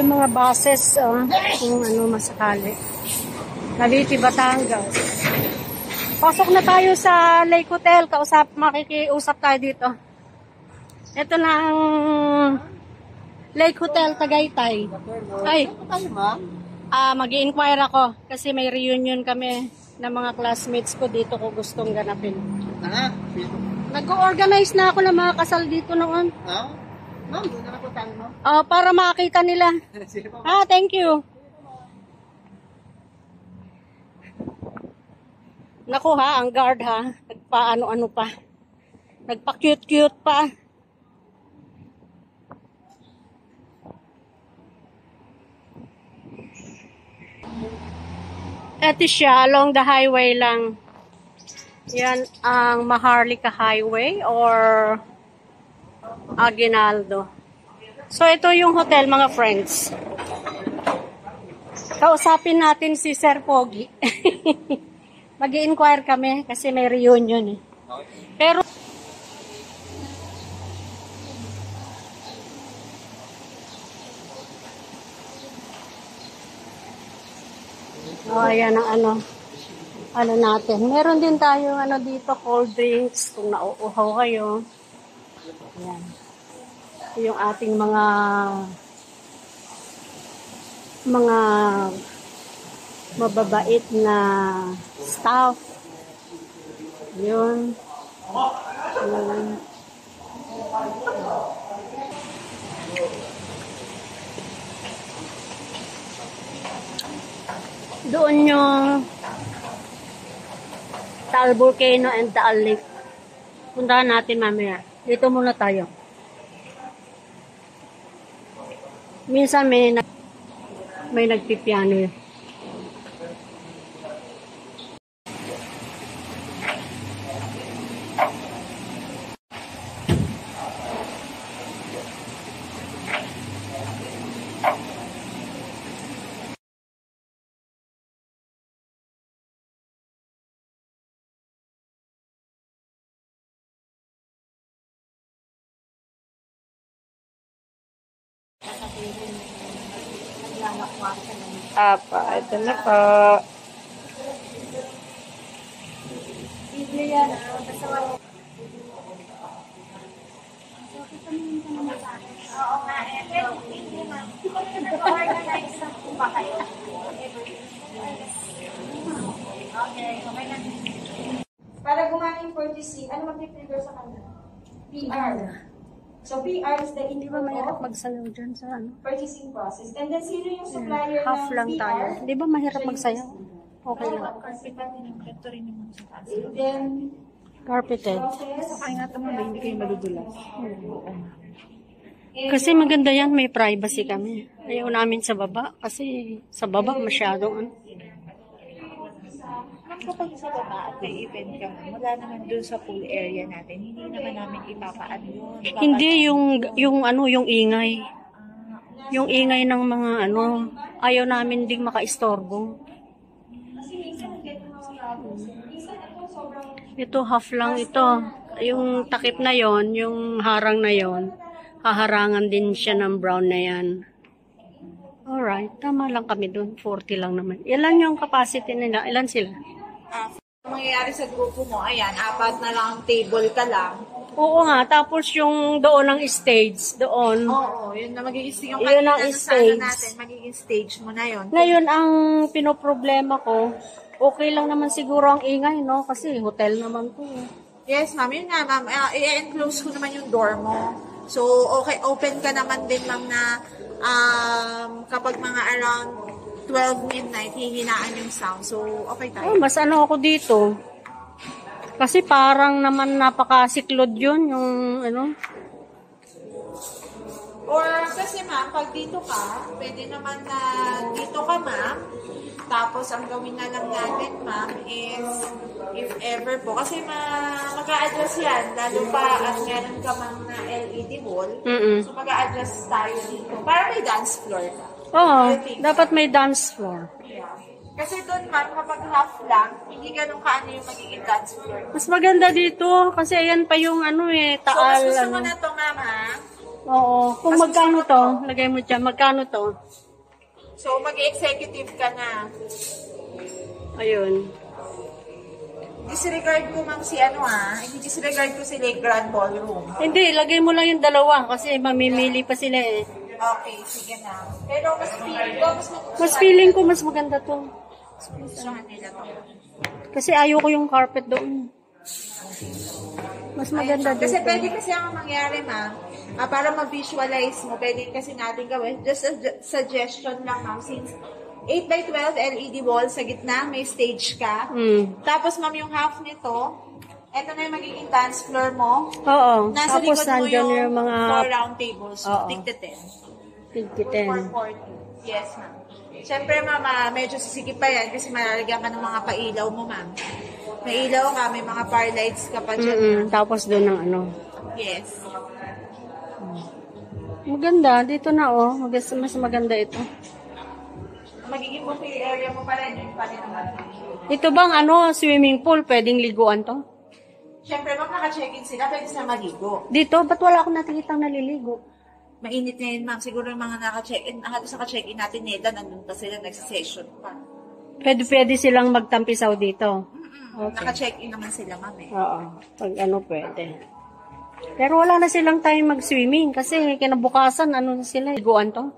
yung mga buses, kung ano masakali. Cavite, Batangas. Pasok na tayo sa Lake Hotel. Makikiusap tayo dito. Ito na ang Lake Hotel, Tagaytay. Ay, mag-i-inquire ako kasi may reunion kami ng mga classmates ko dito ko gustong ganapin. Nag-organize na ako ng mga kasal dito noon. Ma'am, doon na po tayo, ma'am. Para makita nila. Thank you. Naku ang guard nagpa-ano-ano pa. Nagpa-cute-cute pa. Ito siya, along the highway lang. Yan ang Maharlika Highway or Aguinaldo. So, ito yung hotel, mga friends. Kausapin natin si Sir Pogi. Mag-i-inquire kami kasi may reunion eh. Pero, ayan ang ano natin. Meron din tayo dito, cold drinks kung nauuhaw kayo. Ayan. Ito yung ating mga mababait na staff. Yun. Doon yung Taal Volcano and Taal Lake. Puntahan natin mamaya. Dito muna tayo. Minsan may nagpipiano yun. Ito na po. Para gumana yung courtesy, ano mag-trigger sa kanya? PR. So, PR is the Hindi ba mahirap magsayaw dyan sa purchasing process. And then, sino yung supplier half ng lang PR? tayo. Hindi ba mahirap magsayaw? Okay lang. Then, Carpeted. Ay nga naman ba, hindi kayo madudulas? Kasi maganda yan, may privacy kami. Ayaw namin sa baba. Kasi sa baba masyadong Kapag sa baba at may event ka, wala naman dun sa pool area natin. Hindi naman namin ipapaan yun. Hindi yung ingay. Yung ingay ng mga ayaw namin ding makaistorbo. Ito half lang ito. Yung takip na yon, yung harang na yon, haharangan din siya ng brown na yan. Alright, tama lang kami dun. 40 lang naman. Ilan yung capacity nila? Ilan sila? Mangyayari sa grupo mo, ayan, 4 na lang table ka lang. Oo nga, tapos yung doon ang stage, doon. Oo, yun na magiging yung yun ang stage. Natin, magiging stage mo na yun. Ngayon, ang pinoproblema ko, okay lang naman siguro ang ingay, no? Kasi hotel naman to. Yes, ma'am. Yun nga, ma'am. I-enclose ko naman yung door mo. So, okay, open ka naman din, ma'am, na kapag mga around 12 midnight, hihinaan yung sound. So, okay tayo. Mas ako dito. Kasi parang naman napakasiklod yun, yung Or kasi ma'am, pag dito ka, pwede naman na dito ka ma'am. Tapos ang gawin na lang natin ma'am is, if ever po, kasi mag-a-adjust yan, lalo pa at meron ka ma'am na LED wall. So mag-a-adjust tayo dito. Para may dance floor ka. Oo, dapat may dance floor. Yeah. Kasi doon ma'am, kapag half lang, hindi ganun kaano yung magiging dance floor. Mas maganda dito, kasi ayan pa yung taal. So, mas gusto mo na ito ma'am ha? Oo. Kung Mas magkano gusto to, mo lagay mo dyan, magkano to? So, mag-executive ka na. Ayun. Disregard ko ma'am si hindi disregard ko si Lake Grand Ballroom. Hindi, lagay mo lang yung dalawa kasi mamimili pa sila eh. Okay, sige na. Pero mas feeling ko, Mas feeling ko mas maganda to. gustuhan nila to. Kasi ayoko yung carpet doon. Mas maganda dito. Kasi pwede kasi ang mangyari ma'am, para ma-visualize mo, pwede kasi natin gawin. Just a suggestion lang ma'am, since 8x12 LED wall sa gitna, may stage ka. Tapos ma'am, yung half nito, eto na yung magiging dance floor mo. Oo. Nasa Tapos likod mo nandyan yung, yung mga 4 round tables. Oo. Tigte 10. tigkiten. 440. Yes ma'am. Siyempre ma'am, medyo sisikip pa yan kasi malalagyan ka ng mga pailaw mo ma'am. May ilaw ka, may mga far lights ka pa dyan. Tapos doon ng ano. Yes. Maganda. Dito na oh. Mas maganda ito. Magiging buffet area mo pa rin, yung pa rin naman. Ito bang ano, swimming pool? Pwedeng liguan to? Siyempre, ma'am, naka-check-in sila, pwede sila maligo. Dito? Ba't wala akong nakikitang naliligo? Mainit na yun, ma'am. Siguro yung mga naka-check-in, sa naka-check-in natin nila, nandun pa sila, nagsa-session pa. Pwede silang magtampisaw dito. Okay. Naka-check-in naman sila, ma'am eh. Oo. Pag ano, pwede. Pero wala na silang time mag-swimming kasi kinabukasan, ano na sila, liguan to?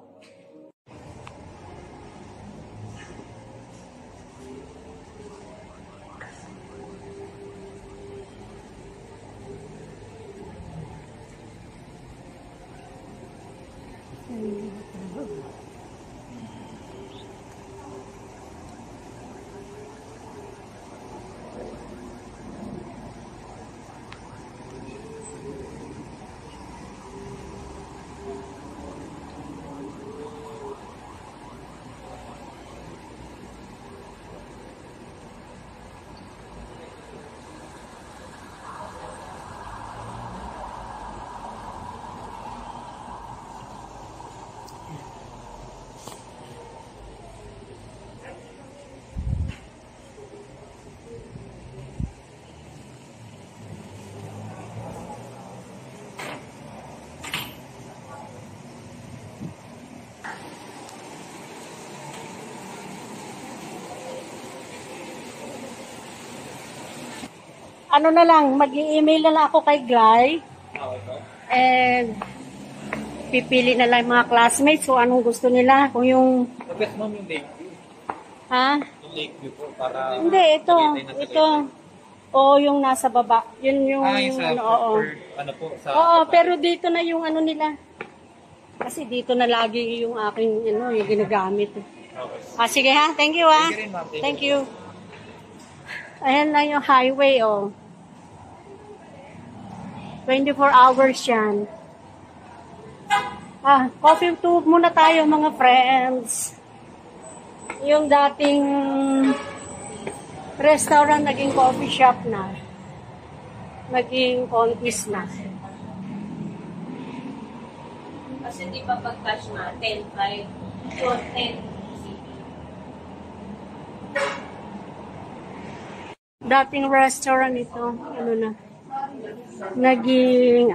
Ano na lang, mag-i-email na lang ako kay Guy. And pipili na lang mga classmates kung anong gusto nila. Kung yung... Request mo yung Lakeview. Ha? Yung Lakeview po para... Hindi, ito. Ito. O yung nasa baba. Yun yung... yung sa ano, oo. ano po, sa... Oo, pero dito na yung ano nila. Kasi dito na lagi yung aking, ano, yung ginagamit. Okay. Sige ha, thank you ha. Thank you rin, ma'am. Thank you. Ayan lang yung highway, oh. 24 hours yan. Coffee tube muna tayo, mga friends. Yung dating restaurant, naging coffee shop na. Naging conquist na. Kasi di ba pag-cash na, 10-5, or 10. Dating restaurant ito, ano na, naging,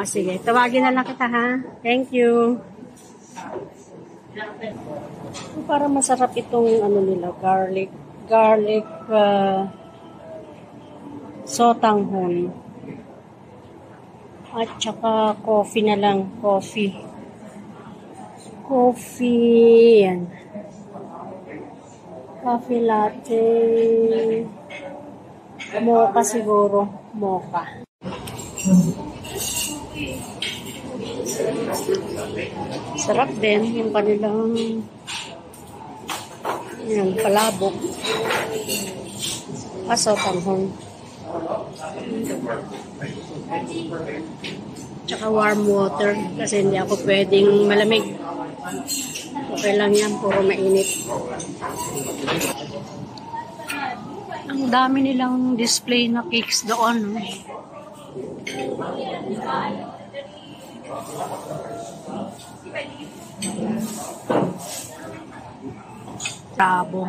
sige, tawagin na lang kita ha. Thank you. Para masarap itong, ano nila, garlic, sotanghon. At saka coffee na lang, coffee, yan. Coffee latte. Mocha siguro. Mocha. Sarap din yung kanilang yan, palabok. Sotanghon. Tsaka warm water kasi hindi ako pwedeng malamig. Okay lang yan, puro mainit. Ang dami nilang display na cakes doon. Bravo.